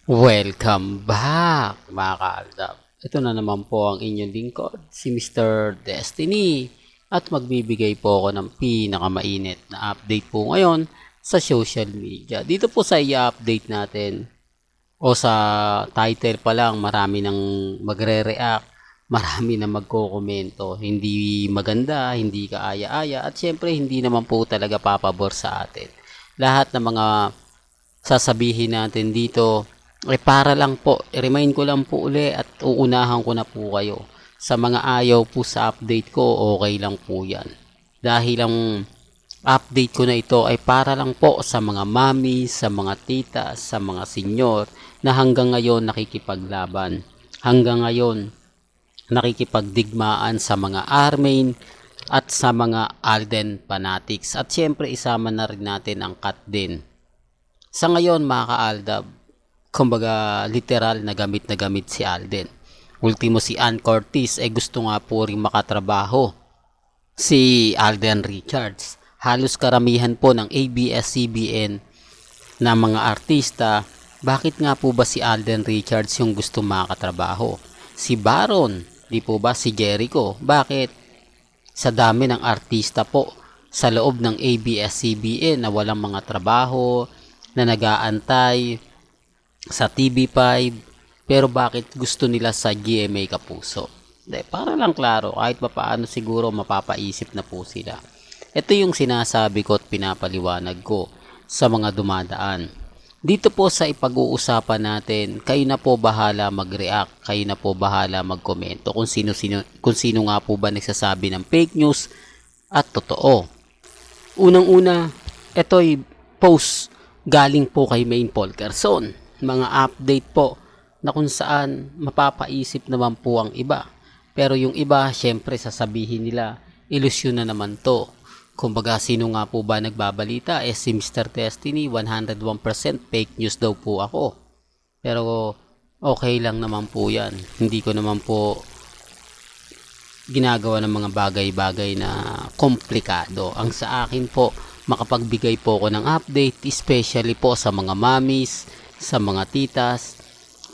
Welcome back mga kaaldab. Ito na naman po ang inyong lingkod, si Mr. Destiny. At magbibigay po ako ng pinakamainit na update po ngayon sa social media. Dito po sa i-update natin o sa title pa lang marami nang magre-react, marami na magko-komento. Hindi maganda, hindi kaaya-aya at syempre hindi naman po talaga papabor sa atin. Lahat ng mga sasabihin natin dito ay para lang po, i-remind ko lang po uli at uunahan ko na po kayo. Sa mga ayaw po sa update ko, okay lang po yan. Dahil ang update ko na ito ay para lang po sa mga mami, sa mga tita, sa mga senyor na hanggang ngayon nakikipaglaban. Hanggang ngayon nakikipagdigmaan sa mga Armain at sa mga Alden fanatics. At syempre isama na rin natin ang Kat din. Sa ngayon mga kaaldab, kumbaga literal na gamit si Alden. Ultimo si Ann Curtis ay gusto nga po rin makatrabaho si Alden Richards. Halos karamihan po ng ABS-CBN na mga artista, bakit nga po ba si Alden Richards yung gusto makatrabaho? Si Baron, di po ba si Jericho? Bakit? Sa dami ng artista po sa loob ng ABS-CBN na walang mga trabaho, na nag-aantay sa TV5, pero bakit gusto nila sa GMA Kapuso? Para lang klaro, kahit papaano siguro mapapaisip na po sila. Ito yung sinasabi ko at pinapaliwanag ko sa mga dumadaan. Dito po sa ipag-uusapan natin, kayo na po bahala mag-react, kayo na po bahala mag-komento kung sino nga po ba nagsasabi ng fake news at totoo. Unang-una, ito'y post galing po kay Main Polkerson. Mga update po na kung saan mapapaisip naman po ang iba. Pero yung iba, syempre sasabihin nila, ilusyon na naman to. Kumbaga, sino nga po ba nagbabalita? Si Mr. Destiny, 101% fake news daw po ako. Pero okay lang naman po yan. Hindi ko naman po ginagawa ng mga bagay-bagay na komplikado. Ang sa akin po, makapagbigay po ako ng update, especially po sa mga mamis, sa mga titas,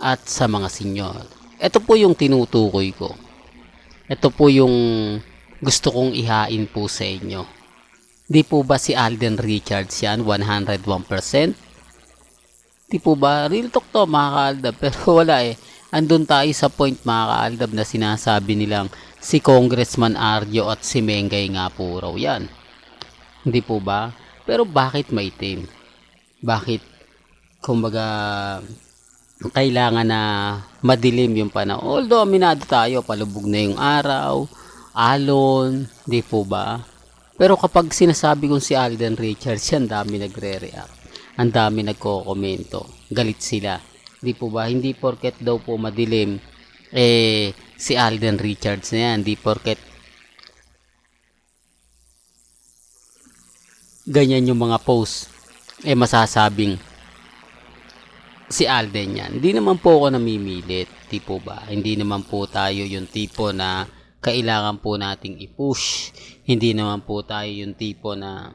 at sa mga senyor. Ito po yung tinutukoy ko. Ito po yung gusto kong ihain po sa inyo. Di po ba si Alden Richards yan, 101%? Di po ba? Real talk to mga kaaldab, pero wala eh. Andun tayo sa point mga kaaldab na sinasabi nilang si Congressman Arjo at si Mengay nga po raw yan. Hindi po ba? Pero bakit maitim? Bakit, kumbaga, kailangan na madilim yung panahon? Although, aminado tayo, palubog na yung araw, alon, di po ba? Pero kapag sinasabi kong si Alden Richards, yan dami nagre-react. Ang dami nagko-komento. Galit sila. Di po ba? Hindi porket daw po madilim, si Alden Richards na yan. Di porket ganyan yung mga post, masasabing si Alden yan. Hindi naman po ako namimilit, di po ba? Hindi naman po tayo yung tipo na kailangan po nating i-push. Hindi naman po tayo yung tipo na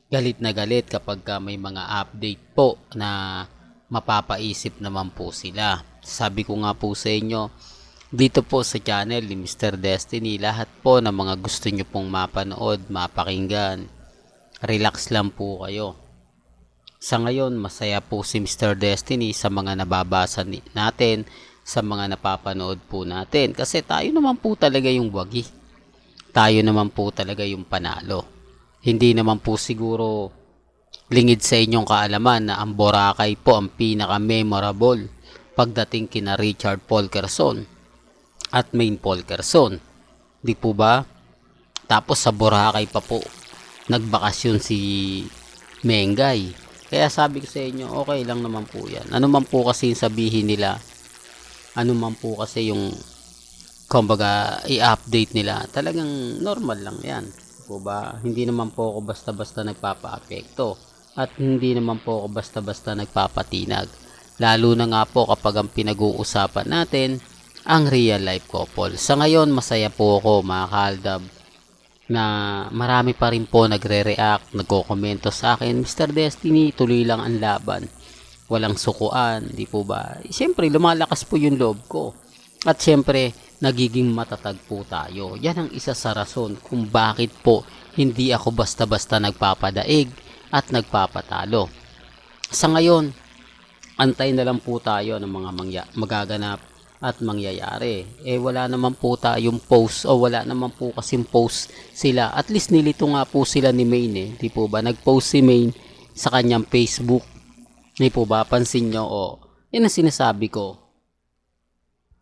galit kapag may mga update po na mapapaisip naman po sila. Sabi ko nga po sa inyo, dito po sa channel ni Mr. Destiny, lahat po ng mga gusto nyo pong mapanood, mapakinggan, relax lang po kayo. Sa ngayon, masaya po si Mr. Destiny sa mga nababasa natin, sa mga napapanood po natin. Kasi tayo naman po talaga yung wagi. Tayo naman po talaga yung panalo. Hindi naman po siguro lingid sa inyong kaalaman na ang Boracay po ang pinaka-memorable pagdating kina Richard Polkerson at Main Polkerson. Di po ba? Tapos sa Boracay pa po nagbakasyon si Mengay. Kaya sabi ko sa inyo, okay lang naman po yan. Ano man po kasi sabihin nila, ano man po kasi yung kumbaga i-update nila, talagang normal lang yan. Po ba? Hindi naman po ako basta-basta nagpapa-apekto at hindi naman po ako basta-basta nagpapatinag. Lalo na nga po kapag ang pinag-uusapan natin ang real life couple. Sa ngayon, masaya po ako mga kaaldab na marami pa rin po nagre-react, nagko-komento sa akin, Mr. Destiny, tuloy lang ang laban. walang sukuan, di po ba? Siyempre, lumalakas po yung loob ko. At siyempre, nagiging matatag po tayo. Yan ang isa sa rason kung bakit po hindi ako basta-basta nagpapadaig at nagpapatalo. Sa ngayon, antay na lang po tayo ng mga magaganap at mangyayari. Wala naman po tayong post o wala naman po kasing post sila. At least nilito nga po sila ni Maine di po ba? Nag-post si Maine sa kanyang Facebook. Di po ba? Pansin nyo yan ang sinasabi ko.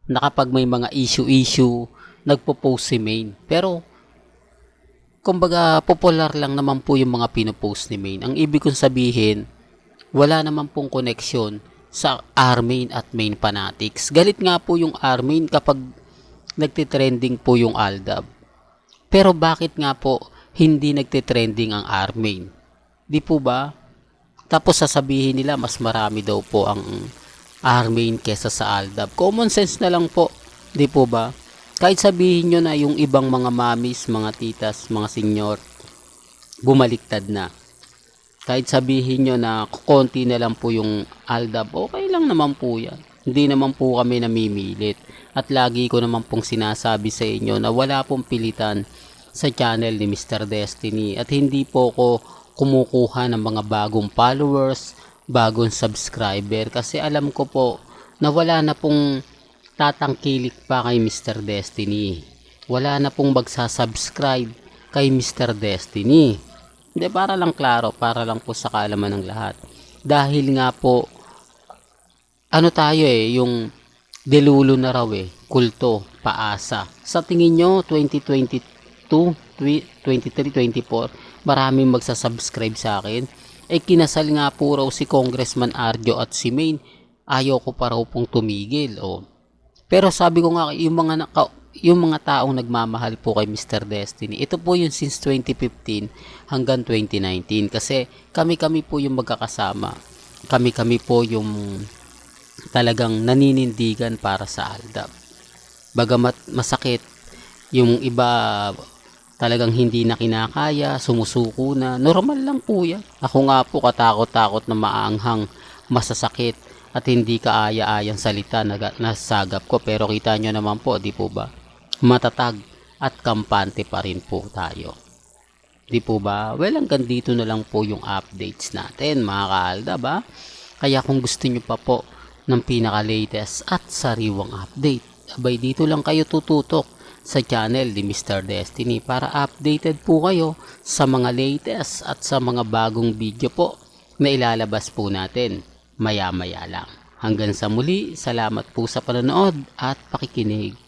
Na kapag may mga issue, nagpo-post si Maine. Pero, kumbaga, popular lang naman po yung mga pinopost ni Maine. Ang ibig kong sabihin, wala naman pong connection sa R-Main at Main Fanatics. Galit nga po yung R-Main kapag nagtitrending po yung Aldab. Pero bakit nga po hindi nagtitrending ang R-Main? Di po ba? Tapos sasabihin nila mas marami daw po ang R-Main kesa sa Aldab. Common sense na lang po. Di po ba? Kahit sabihin nyo na yung ibang mga mamis, mga titas, mga senyor, bumaliktad na. Kahit sabihin nyo na konti na lang po yung Aldab, okay lang naman po yan. Hindi naman po kami namimilit. At lagi ko naman pong sinasabi sa inyo na wala pong pilitan sa channel ni Mr. Destiny. At hindi po ko kumukuha ng mga bagong followers, bagong subscriber. Kasi alam ko po na wala na pong tatangkilik pa kay Mr. Destiny. Wala na pong magsasubscribe kay Mr. Destiny. Hindi, para lang klaro, para lang po sa kaalaman ng lahat. Dahil nga po, ano tayo yung delulo na raw kulto, paasa. Sa tingin nyo, 2022, 23, 24, maraming magsasubscribe sa akin. Kinasal nga po raw si Congressman Arjo at si Maine. Ayaw ko pa raw pong tumigil. Pero sabi ko nga, yung mga taong nagmamahal po kay Mr. Destiny, ito po yung since 2015 hanggang 2019 kasi kami po yung magkakasama, kami po yung talagang naninindigan para sa Aldab. Bagamat masakit, yung iba talagang hindi na kinakaya, sumusuko na, normal lang po yan. Ako nga po katakot-takot na maanghang, masasakit at hindi kaaya-ayang salita na nasagap ko, pero kita nyo naman po, di po ba? Matatag at kampante pa rin po tayo. Di po ba? Well, hanggang dito na lang po yung updates natin, mga ka-Aldab, ba? Kaya kung gusto nyo pa po ng pinaka-latest at sariwang update, abay dito lang kayo tututok sa channel ni Mr. Destiny para updated po kayo sa mga latest at sa mga bagong video po na ilalabas po natin maya-maya lang. Hanggang sa muli, salamat po sa panonood at pakikinig.